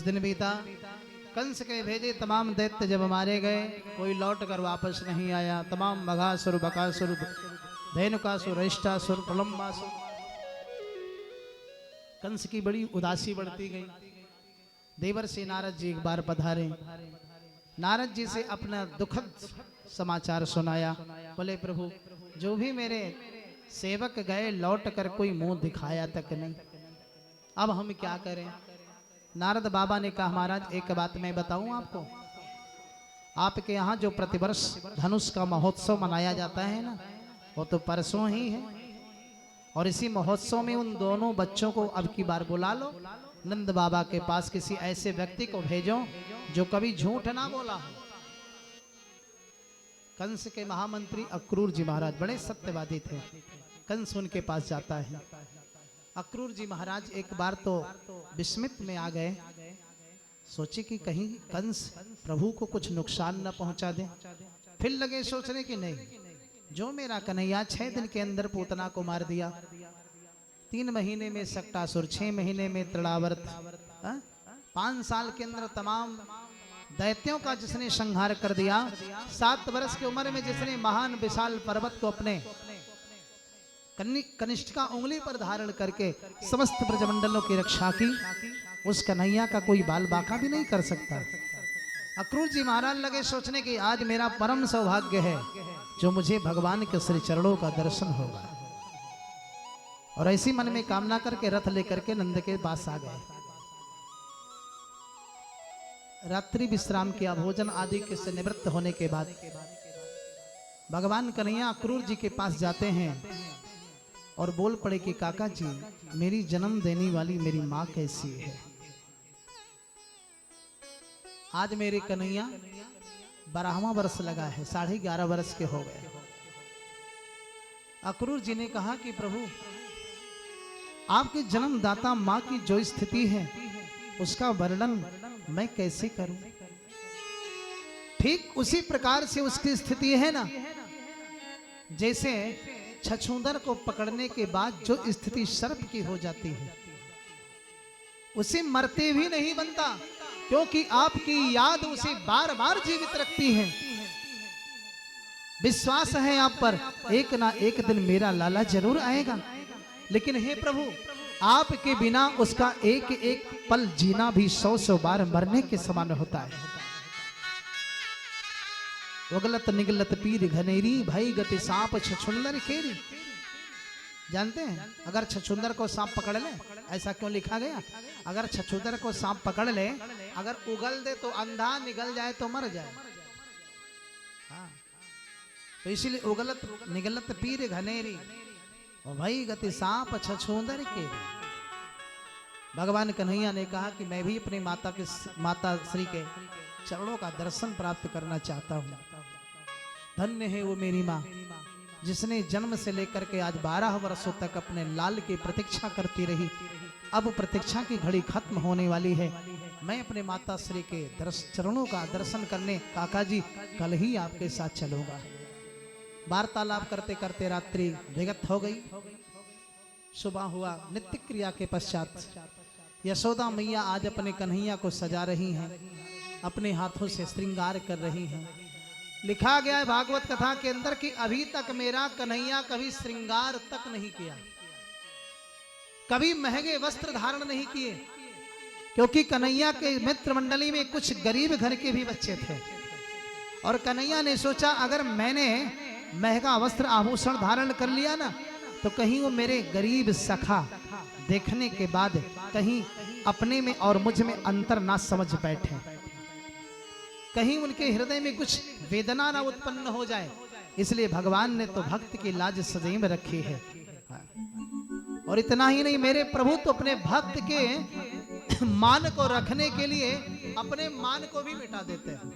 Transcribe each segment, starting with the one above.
दिन बीता, कंस के भेजे तमाम दैत्य जब मारे गए, कोई लौट कर वापस नहीं आया। तमाम मघासुर, बकासुर, धेनुकासुर, अरिष्टासुर, प्रलंबासुर, कंस की बड़ी उदासी बढ़ती गई। देवर्षि नारद जी एक बार पधारे, नारद जी से अपना दुखद समाचार सुनाया। बोले प्रभु, जो भी मेरे सेवक गए लौट कर कोई मुंह दिखाया तक नहीं, अब हम क्या करें। नारद बाबा ने कहा, महाराज एक बात मैं बताऊं आपको, आपके यहाँ जो प्रतिवर्ष धनुष का महोत्सव मनाया जाता है ना, वो तो परसों ही है। और इसी महोत्सव में उन दोनों बच्चों को अब की बार बुला लो, नंद बाबा के पास किसी ऐसे व्यक्ति को भेजो जो कभी झूठ ना बोला हो। कंस के महामंत्री अक्रूर जी महाराज बड़े सत्यवादी थे। कंस उनके पास जाता है। अक्रूर जी महाराज एक बार तो विस्मित में आ गए, सोचे कि कहीं कंस प्रभु को कुछ नुकसान न पहुंचा दे। फिर लगे सोचने कि नहीं, जो मेरा कन्हैया 6 दिन के अंदर पूतना को मार दिया, 3 महीने में सक्टासुर, 6 महीने में तृणावर्त, 5 साल के अंदर तमाम दैत्यों का जिसने संहार कर दिया, 7 वर्ष की उम्र में जिसने महान विशाल पर्वत को अपने कनिष्ठ का उंगली पर धारण करके समस्त ब्रजमंडलों की रक्षा की, उस कन्हैया का कोई बाल बाका भी नहीं कर सकता। अक्रूर जी महाराज लगे सोचने की आज मेरा परम सौभाग्य है जो मुझे भगवान के श्री चरणों का दर्शन होगा। और ऐसी मन में कामना करके रथ लेकर के नंद के पास आ गए। रात्रि विश्राम किया, भोजन आदि के से निवृत्त होने के बाद भगवान कन्हैया अक्रूर जी के पास जाते हैं और बोल पड़े कि काका जी, मेरी जन्म देने वाली मेरी माँ कैसी है। आज मेरे कन्हैया 12वां वर्ष लगा है, 11.5 वर्ष के हो गए। अक्रूर जी ने कहा कि प्रभु, आपके जन्मदाता माँ की जो स्थिति है उसका वर्णन मैं कैसे करूं। ठीक उसी प्रकार से उसकी स्थिति है ना, जैसे छछूंदर को पकड़ने के बाद जो स्थिति सर्प की हो जाती है, उसे मरते भी नहीं बनता, क्योंकि आपकी याद उसे बार बार जीवित रखती है। विश्वास है आप पर, एक ना एक दिन मेरा लाला जरूर आएगा, लेकिन हे प्रभु, आपके बिना उसका एक एक पल जीना भी 100 बार मरने के समान होता है। उगलत निगलत पीर घनेरी, भई गति सांप छछुंदर केरी। जानते हैं, अगर छछुंदर को सांप पकड़ ले, ऐसा क्यों लिखा गया, अगर छछुंदर को सांप पकड़ ले, अगर उगल दे तो अंधा, निगल जाए तो मर जाए। हाँ, तो इसीलिए उगलत निगलत पीर घनेरी, भई गति सांप छछूंदर के। भगवान कन्हैया ने कहा कि मैं भी अपनी माता श्री के चरणों का दर्शन प्राप्त करना चाहता हूँ। धन्य है वो मेरी माँ, जिसने जन्म से लेकर के आज 12 वर्षों तक अपने लाल की प्रतीक्षा करती रही। अब प्रतीक्षा की घड़ी खत्म होने वाली है। मैं अपने माता श्री के चरणों का दर्शन करने काका जी कल ही आपके साथ चलूंगा। वार्तालाप करते करते रात्रि विगत हो गई। सुबह हुआ। नित्य क्रिया के पश्चात यशोदा मैया आज अपने कन्हैया को सजा रही हैं, अपने हाथों से श्रृंगार कर रही हैं। लिखा गया है भागवत कथा के अंदर कि अभी तक मेरा कन्हैया कभी श्रृंगार तक नहीं किया, कभी महंगे वस्त्र धारण नहीं किए, क्योंकि कन्हैया के मित्र मंडली में कुछ गरीब घर के भी बच्चे थे। और कन्हैया ने सोचा, अगर मैंने महंगा वस्त्र आभूषण धारण कर लिया ना, तो कहीं वो मेरे गरीब सखा देखने के बाद कहीं अपने में और मुझ में अंतर ना समझ बैठे, कहीं उनके हृदय में कुछ वेदना ना उत्पन्न हो जाए। इसलिए भगवान ने तो भक्त की लाज सदैव रखी है। और इतना ही नहीं, मेरे प्रभु तो अपने भक्त के मान को रखने के लिए अपने मान को भी मिटा देते हैं।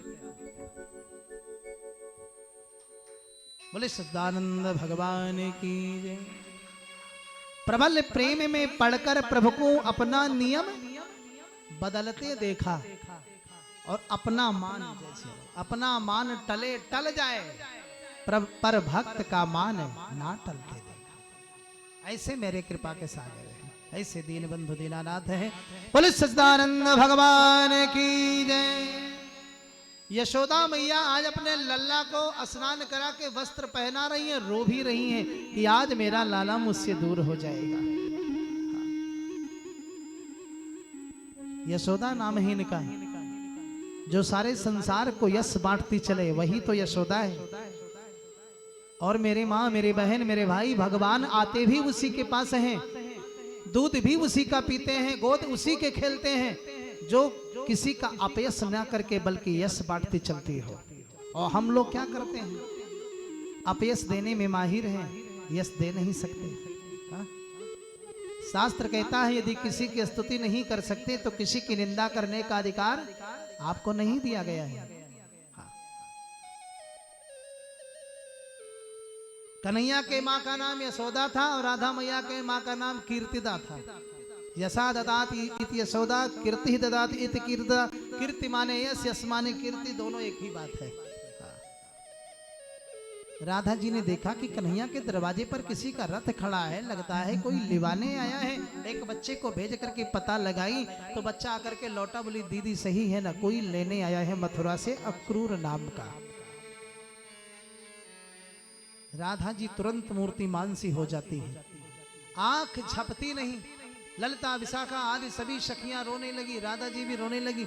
बोले सच्चिदानंद भगवान की जय। प्रबल प्रेम में पढ़कर प्रभु को अपना नियम बदलते देखा, और अपना मान, जैसे अपना मान टले टल जाए, पर भक्त का मान ना टलते देखा। ऐसे मेरे कृपा के सागर है। ऐसे दीन बंधु दीनानाथ है। बोले सच्चिदानंद भगवान की जय। यशोदा मैया आज अपने लल्ला को स्नान करा के वस्त्र पहना रही हैं, रो भी रही हैं कि आज मेरा लाला मुझसे दूर हो जाएगा। यशोदा नामहीन का जो सारे संसार को यश बांटती चले वही तो यशोदा है। और मेरे माँ, मेरे बहन, मेरे भाई, भगवान आते भी उसी के पास हैं, दूध भी उसी का पीते हैं, गोद उसी के खेलते हैं, जो किसी का अपयश ना करके बल्कि यश बांटती चलती हो। और हम लोग क्या करते हैं? अपयश देने में माहिर हैं, यश दे नहीं सकते। हा? शास्त्र कहता है यदि किसी की स्तुति नहीं कर सकते तो किसी की निंदा करने का अधिकार आपको नहीं दिया गया है। हाँ। कन्हैया के माँ का नाम यशोदा था और राधा मैया के माँ का नाम कीर्तिदा था। यशा ददाति इति यशोदा, कीर्ति ददाति इति कीर्तिदा। कीर्ति माने यश, यश माने कीर्ति, दोनों एक ही बात है। राधा जी ने देखा कि कन्हैया के दरवाजे पर किसी का रथ खड़ा है, लगता है कोई लिवाने आया है। एक बच्चे को भेज करके पता लगाई तो बच्चा आकर के लौटा, बोली दीदी सही है ना, कोई लेने आया है मथुरा से अक्रूर नाम का। राधा जी तुरंत मूर्तिमान सी हो जाती है, आंख झपती नहीं। ललिता, विशाखा आदि सभी सखियां रोने लगी, राधा जी भी रोने लगी।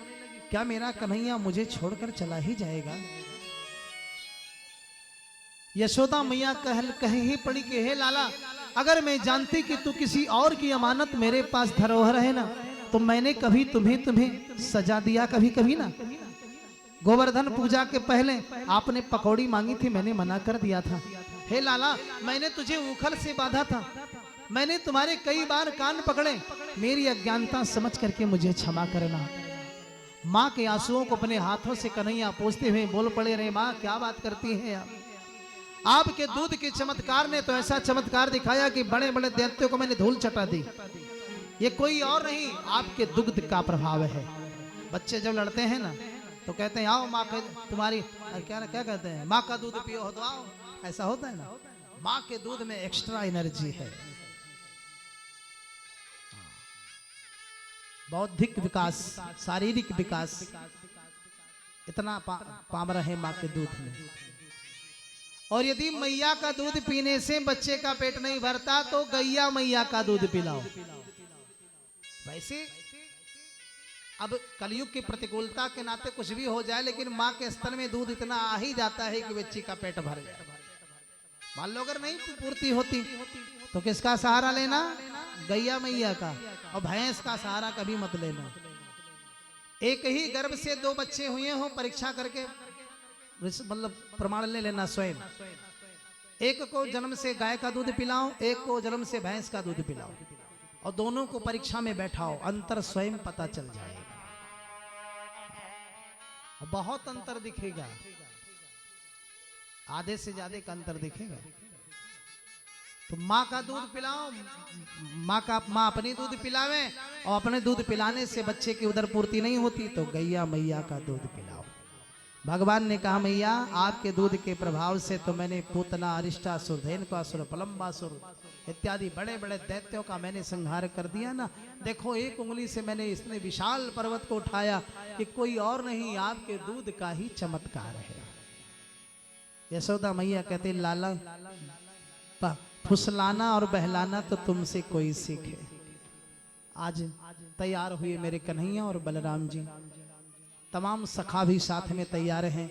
क्या मेरा कन्हैया मुझे छोड़कर चला ही जाएगा? यशोदा मैया कह ही पड़ी कि हे लाला, अगर मैं जानती कि तू किसी और की अमानत मेरे पास धरोहर है ना, तो मैंने कभी तुम्हें सजा दिया कभी कभी ना। गोवर्धन पूजा के पहले आपने पकौड़ी मांगी थी, मैंने मना कर दिया था। हे लाला, मैंने तुझे उखल से बांधा था, मैंने तुम्हारे कई बार कान पकड़े, मेरी अज्ञानता समझ करके मुझे क्षमा करना। माँ के आंसुओं को अपने हाथों से कन्हैया पोंछते हुए बोल पड़े, रे माँ क्या बात करती है आप? आपके दूध के चमत्कार ने तो ऐसा चमत्कार दिखाया कि बड़े बड़े दैत्यों को मैंने धूल चटा दी। ये कोई और नहीं, आपके दुग्ध का प्रभाव है। बच्चे जब लड़ते हैं ना तो कहते हैं आओ माँ के तुम्हारी क्या कहते हैं, माँ का दूध पियो हो तो आओ, ऐसा होता है ना। माँ के दूध में एक्स्ट्रा एनर्जी है। बौद्धिक विकास, शारीरिक विकास इतना पावर है माँ के दूध में। और यदि मैया का दूध पीने से बच्चे का पेट नहीं भरता तो गैया मैया का दूध पिलाओ। वैसे अब कलयुग की प्रतिकूलता के नाते कुछ भी हो जाए, लेकिन माँ के स्तन में दूध इतना आ ही जाता है कि बच्ची का पेट भर जाए। मान लो अगर नहीं पूर्ति होती तो किसका सहारा लेना? गैया मैया का। और भैंस का सहारा कभी मत लेना। एक ही गर्भ से दो बच्चे हुए हो, परीक्षा करके मतलब प्रमाण ले लेना स्वयं। एक को जन्म से गाय का दूध पिलाओ, एक को जन्म से भैंस का दूध पिलाओ, और दोनों को परीक्षा में बैठाओ, अंतर स्वयं पता चल जाएगा। बहुत अंतर दिखेगा, आधे से ज्यादा का अंतर दिखेगा। तो माँ का दूध पिलाओ, माँ अपनी दूध पिलावे, और अपने दूध पिलाने से बच्चे की उदर पूर्ति नहीं होती तो गैया मैया का दूध पिलाओ। भगवान ने कहा मैया आपके दूध के प्रभाव से तो मैंने पूतना, अरिष्टासुर, धेनुकासुर, प्रलंबासुर इत्यादि बड़े बड़े दैत्यों का मैंने संहार कर दिया ना। देखो एक उंगली से मैंने इसने विशाल पर्वत को उठाया, कि कोई और नहीं आपके दूध का ही चमत्कार है। यशोदा मैया कहते लाला फुसलाना और बहलाना तो तुमसे कोई सीखे। आज तैयार हुए मेरे कन्हैया और बलराम जी, तमाम सखा भी साथ में तैयार हैं,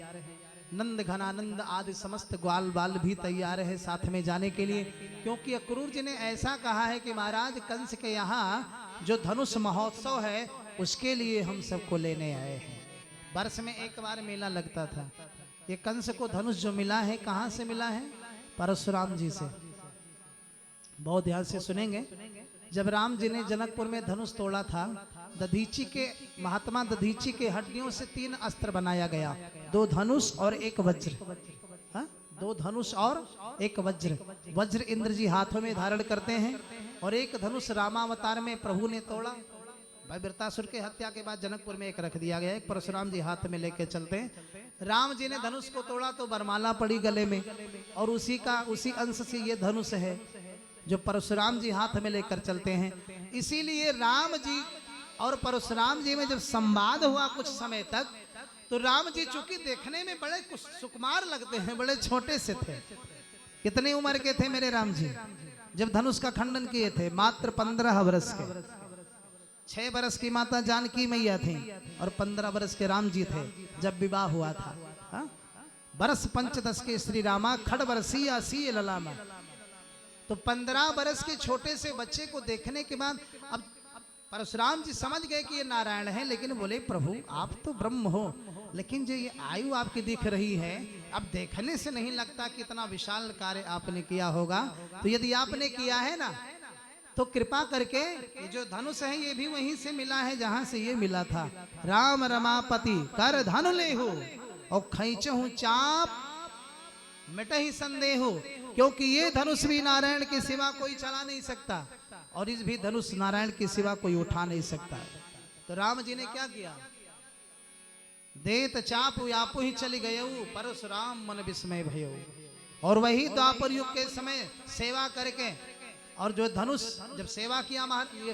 नंद घनानंद आदि समस्त ग्वाल बाल भी तैयार है साथ में जाने के लिए। क्योंकि अक्रूर जी ने ऐसा कहा है कि महाराज कंस के यहाँ जो धनुष महोत्सव है उसके लिए हम सबको लेने आए हैं। वर्ष में एक बार मेला लगता था। ये कंस को धनुष जो मिला है कहाँ से मिला है? परशुराम जी से। बहुत ध्यान से सुनेंगे। जब राम जी ने जनकपुर में धनुष तोड़ा था, दधीची के महात्मा दधीची के हड्डियों से 3 अस्त्र बनाया गया, 2 धनुष और 1 वज्र। हाँ? 2 धनुष और 1 वज्र। वज्र इंद्र जी हाथों में धारण करते हैं, और 1 धनुष रामावतार में प्रभु ने तोड़ा। भाई वृत्तासुर के हत्या के बाद जनकपुर में 1 रख दिया गया, 1 परशुराम जी हाथ में लेके चलते हैं। राम जी ने धनुष को तोड़ा तो बरमाला पड़ी गले में, और उसी अंश से ये धनुष है जो परशुराम जी हाथ में लेकर चलते हैं। इसीलिए राम जी और परशुराम जी में जब संवाद हुआ कुछ समय तक, तो राम जी चूंकि देखने में बड़े सुकुमार लगते हैं, बड़े छोटे से थे। कितनी उम्र के थे मेरे राम जी जब धनुष का खंडन किए थे? मात्र 15 वर्ष के। 6 वर्ष की माता जानकी मैया थी और 15 वर्ष के राम जी थे जब विवाह हुआ था। हा? वर्ष 15 के श्री रामा खड़ वर्षीय असी ललामा। तो 15 वर्ष के छोटे से बच्चे को देखने के बाद अब परशुराम जी समझ गए कि ये नारायण है, लेकिन बोले प्रभु आप तो ब्रह्म हो, लेकिन जो ये आयु आपकी दिख रही है, अब देखने से नहीं लगता कि इतना विशाल कार्य आपने किया होगा। तो यदि आपने किया है ना, तो कृपा करके ये जो धनुष है ये भी वहीं से मिला है जहां से ये मिला था। राम रमापति कर धनु ले हो और खींचहूं चाप मिट ही संदेह हो, क्योंकि ये धनुष भी नारायण के सिवा कोई चला नहीं सकता और इस भी धनुष नारायण के सिवा कोई उठा नहीं सकता है। तो राम जी ने क्या किया? देत चाप आपू ही चली गये परशुराम मन विस्मय भयो। और वही द्वापर युग के समय सेवा करके और जो धनुष जब सेवा किया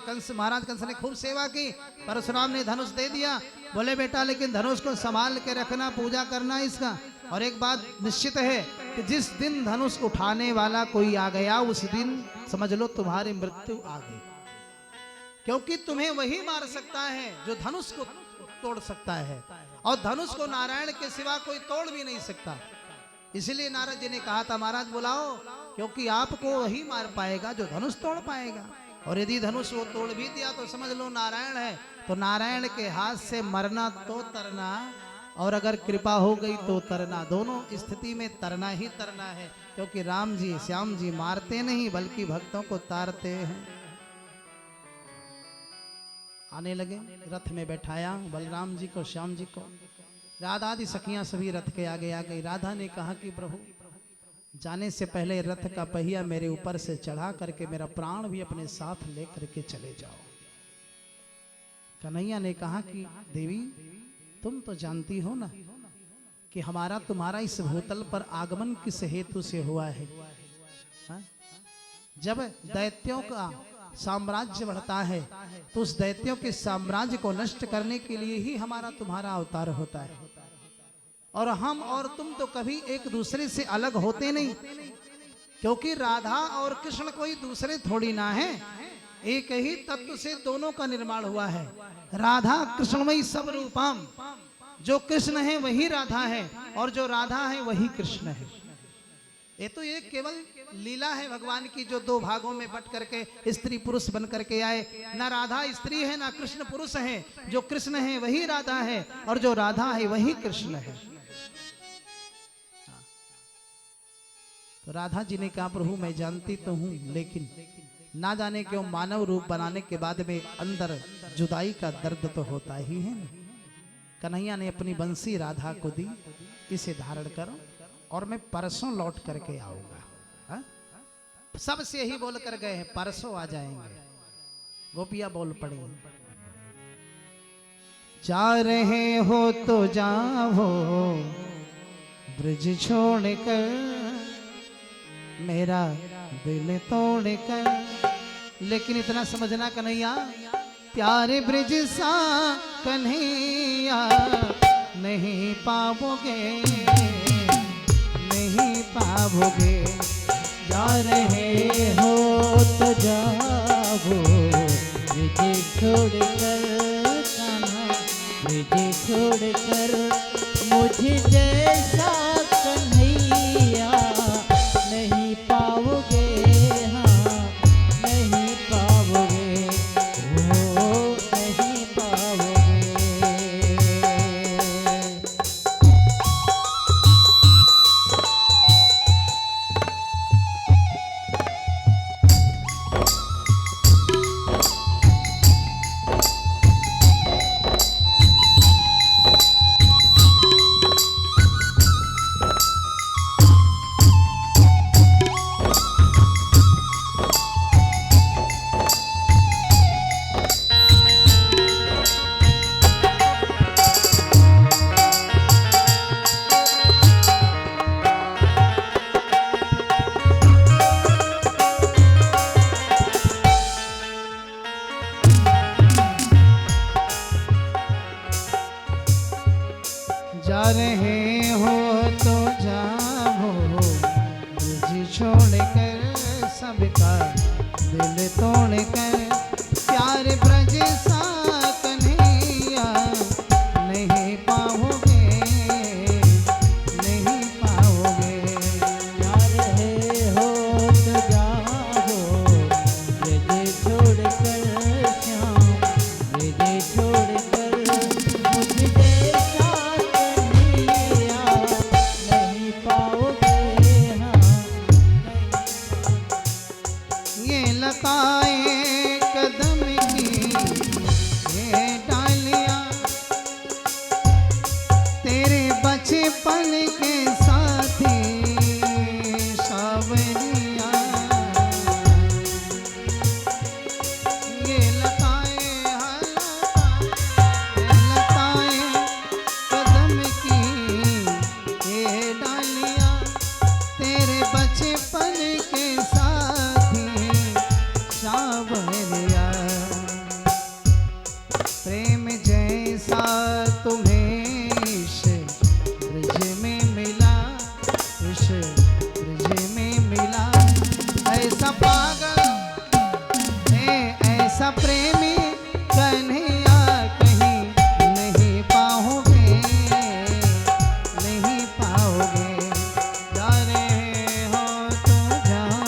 कंस महाराज कंस ने खूब सेवा की, परशुराम ने धनुष दे दिया। बोले बेटा लेकिन धनुष को संभाल के रखना, पूजा करना इसका। और एक बात निश्चित है कि जिस दिन धनुष उठाने वाला कोई आ गया उस दिन समझ लो तुम्हारी मृत्यु आ गई, क्योंकि तुम्हें वही मार सकता है जो धनुष को तोड़ सकता है, और धनुष को नारायण के सिवा कोई तोड़ भी नहीं सकता। इसलिए नारद जी ने कहा था महाराज बुलाओ, क्योंकि आपको वही मार पाएगा जो धनुष तोड़ पाएगा। और यदि धनुष वो तोड़ भी दिया तो समझ लो नारायण है। तो नारायण के हाथ से मरना तो तरना, और अगर कृपा हो गई तो तरना। दोनों स्थिति में तरना ही तरना है, क्योंकि राम जी श्याम जी मारते नहीं बल्कि भक्तों को तारते हैं। आने लगे, रथ में बैठाया बलराम जी को, श्याम जी को। राधा आदि सखियां सभी रथ के आगे आ गई। राधा ने कहा कि प्रभु जाने से पहले रथ का पहिया मेरे ऊपर से चढ़ा करके मेरा प्राण भी अपने साथ लेकर के चले जाओ। कन्हैया ने कहा कि देवी तुम तो जानती हो ना कि हमारा तुम्हारा इस भूतल पर आगमन किस हेतु से हुआ है। हा? जब दैत्यों का साम्राज्य बढ़ता है तो उस दैत्यों के साम्राज्य को नष्ट करने के लिए ही हमारा तुम्हारा अवतार होता है। और हम और तुम तो कभी एक दूसरे से अलग होते नहीं, क्योंकि राधा और कृष्ण कोई दूसरे थोड़ी ना है, एक ही तत्व से दोनों का निर्माण हुआ है। राधा कृष्णमयी सब रूपम, जो कृष्ण है वही राधा है और जो राधा है वही कृष्ण है। ये तो एक केवल लीला है भगवान की, जो 2 भागों में बट करके स्त्री पुरुष बन करके आए। ना राधा स्त्री है ना कृष्ण पुरुष है, जो कृष्ण है वही राधा है और जो राधा है वही कृष्ण है। तो राधा जी ने कहा प्रभु मैं जानती तो हूं, लेकिन ना जाने क्यों मानव रूप बनाने के बाद में अंदर जुदाई का दर्द तो होता ही है। कन्हैया ने अपनी बंसी राधा को दी, इसे धारण करो और मैं परसों लौट करके आऊंगा। सबसे यही बोल कर गए हैं, परसों आ जाएंगे। गोपिया बोल पड़ी, जा रहे हो तो जाओ ब्रज छोड़ कर, मेरा दिल तोड़ कर। लेकिन इतना समझना कन्हैया, प्यारे ब्रज सा कन्हैया नहीं पाओगे, नहीं पाओगे। जा रहे हो तो जाओ ब्रज छोड़ कर, ब्रज छोड़ कर। मुझे जैसा कन्हैया नहीं पाओगे, हाँ नहीं पाओगे, ओ नहीं पाओगे। जा रहे हो तो जाओ ब्रज छोड़ कर सबका दिल तोड़ कर प्यार ब्रज सा कन्हैया नहीं पाओगे नहीं पाओगे। जा रहे हो तो जाओ ब्रज छोड़ कर श्याम ब्रज छोड़ कर मुझ जैसा कन्हैया नहीं पाओगे। हाँ ये लताएं कदम की ये डालियां तेरे बचपन के साथी सावरियां। ये लताएं लताएं कदम की ये डालियां तेरे बचपन के साथी सावरिया। प्रेम जैसा तुम्हें इस ब्रज में मिला इस ब्रज में मिला ऐसा पागल ऐसा प्रेमी कन्हैया कहीं नहीं पाओगे नहीं पाओगे। जा रहे हो तो जाओ।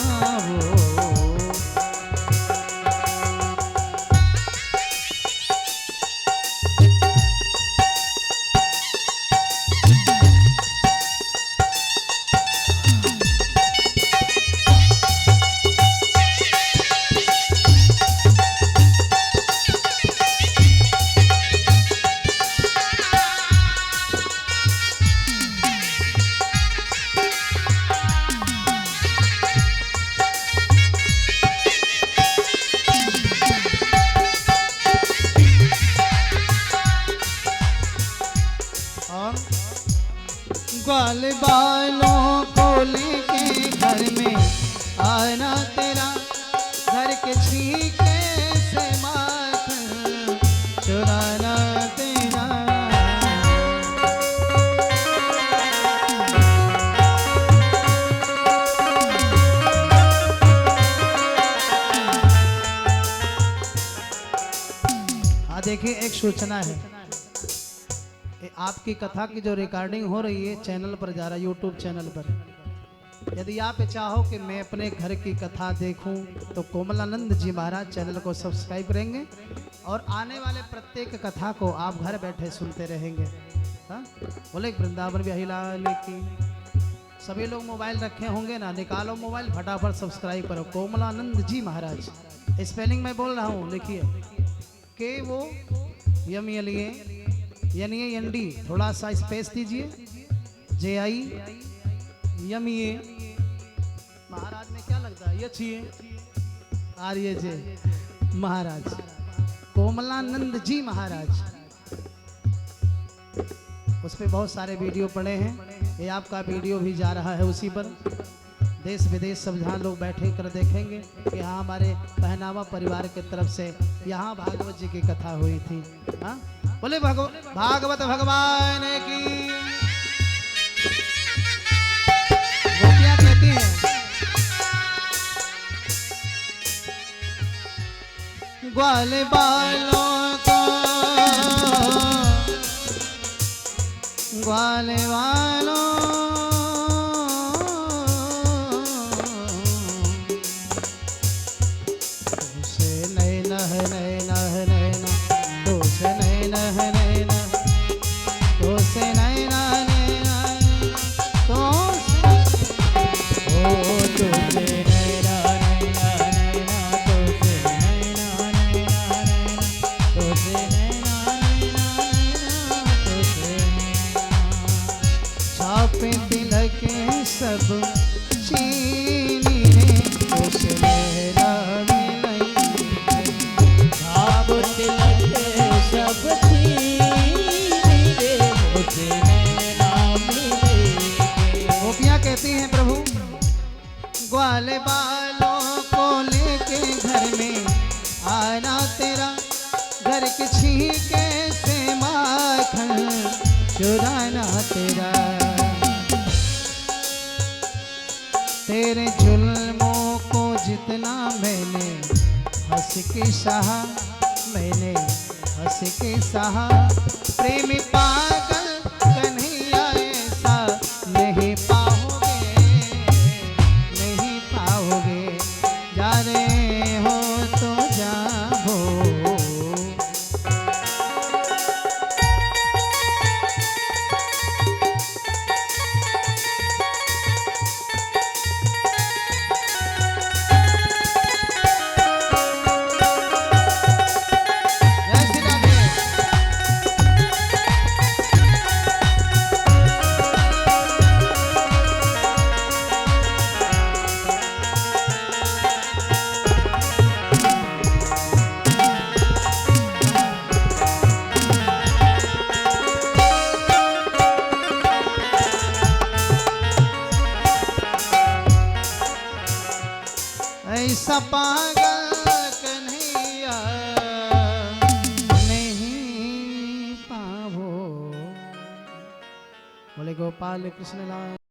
और ग्वाल बालों को लेके घर में आना तेरा घर के छीके से माखन चुराना तेरा। देखिए एक सूचना है, आपकी कथा की जो रिकॉर्डिंग हो रही है चैनल पर जा रहा है, यूट्यूब चैनल पर। यदि आप चाहो कि मैं अपने घर की कथा देखूं तो कोमलानंद जी महाराज चैनल को सब्सक्राइब करेंगे और आने वाले प्रत्येक कथा को आप घर बैठे सुनते रहेंगे। हाँ बोले वृंदावन बिहारी लाल की। सभी लोग मोबाइल रखे होंगे ना, निकालो मोबाइल फटाफट सब्सक्राइब करो कोमलानंद जी महाराज। स्पेलिंग मैं बोल रहा हूँ, लिखिए के वो यम यानी एन डी थोड़ा सा स्पेस दीजिए, जे आई यम महाराज में क्या लगता है ये चाहिए आर ये जे महाराज कोमलानंद जी महाराज। उस पर बहुत सारे वीडियो पड़े हैं, ये आपका वीडियो भी जा रहा है उसी पर। देश विदेश सब जहाँ लोग बैठे कर देखेंगे कि हाँ हमारे पहनावा परिवार के तरफ से यहाँ भागवत जी की कथा हुई थी। हाँ बोले भागवत भगवान की। वो क्या कहती हैं, ग्वाल बालों को ग्वाल बालों सब चीनी है उस लहरा मिलाई भाव तिलक सब चीनी रे उस लहरा मिलाई। गोपियाँ कहती हैं प्रभु ग्वाल बालों को लेके घर में आना तेरा घर के छीके से माखन चुराना तेरा। तेरे जुल्मों को जितना मैंने हंस के सहा, मैंने हंस के सहा, प्रेमी पागल कन्हैया ऐसा नहीं पाओगे, नहीं पाओगे। जा रहे हो तो जाओ। जय श्री राधे। ऐसा पागल कन्हैया नहीं पाओ। बोले गोपाल कृष्ण लाल।